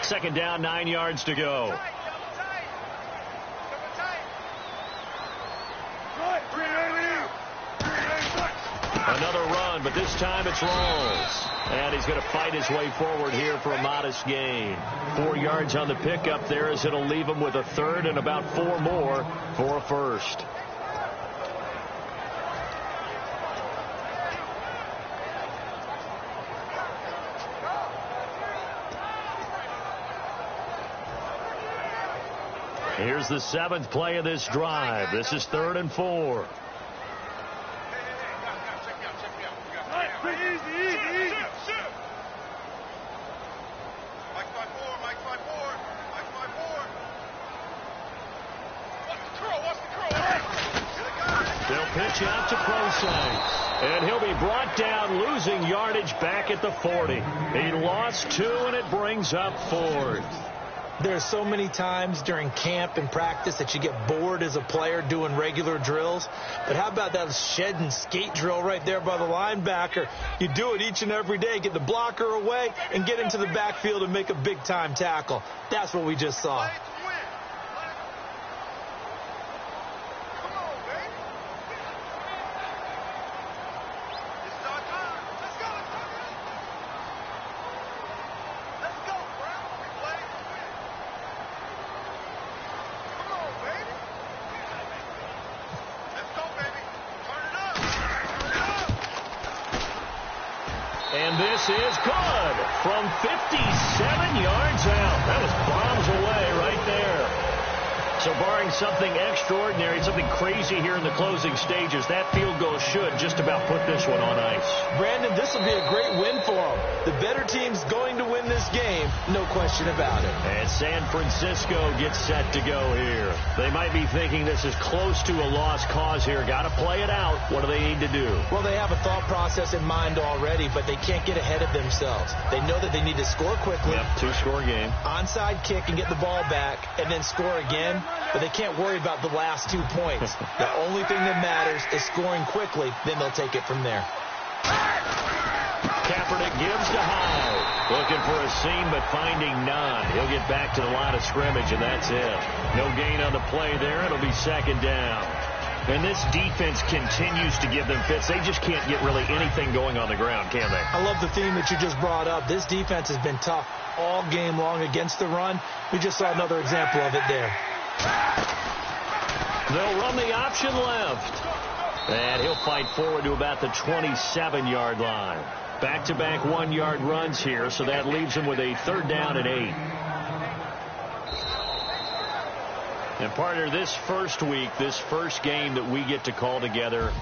Second down, 9 yards to go. Another run, but this time it's Rawls. And he's going to fight his way forward here for a modest gain. 4 yards on the pickup there as it'll leave him with a third and about 4 more for a first. Here's the 7th play of this drive. This is 3rd and 4. They'll pitch out to Prosang, and he'll be brought down, losing yardage back at the 40. He lost 2, and it brings up 4th. There's so many times during camp and practice that you get bored as a player doing regular drills. But how about that shed and skate drill right there by the linebacker? You do it each and every day. Get the blocker away and get into the backfield and make a big-time tackle. That's what we just saw. And this is good from 57 yards out. That was bombs away right there. So barring something extraordinary, something crazy here in the closing stages, that field goal should just about put this one on ice. Brandon, this will be a great win for them. The better team's going to win this game, no question about it. And San Francisco gets set to go here. They might be thinking this is close to a lost cause here. Got to play it out. What do they need to do? Well, they have a thought process in mind already, but they can't get ahead of themselves. They know that they need to score quickly. Yep, 2-score game. Onside kick and get the ball back, and then score again. But they can't worry about the last 2 points. The only thing that matters is scoring quickly. Then they'll take it from there. Kaepernick gives to Hyde. Looking for a seam, but finding none. He'll get back to the line of scrimmage, and that's it. No gain on the play there. It'll be second down. And this defense continues to give them fits. They just can't get really anything going on the ground, can they? I love the theme that you just brought up. This defense has been tough all game long against the run. We just saw another example of it there. They'll run the option left. And he'll fight forward to about the 27-yard line. Back-to-back 1-yard runs here, so that leaves him with a 3rd down and 8. And partner, this first week, this first game that we get to call together,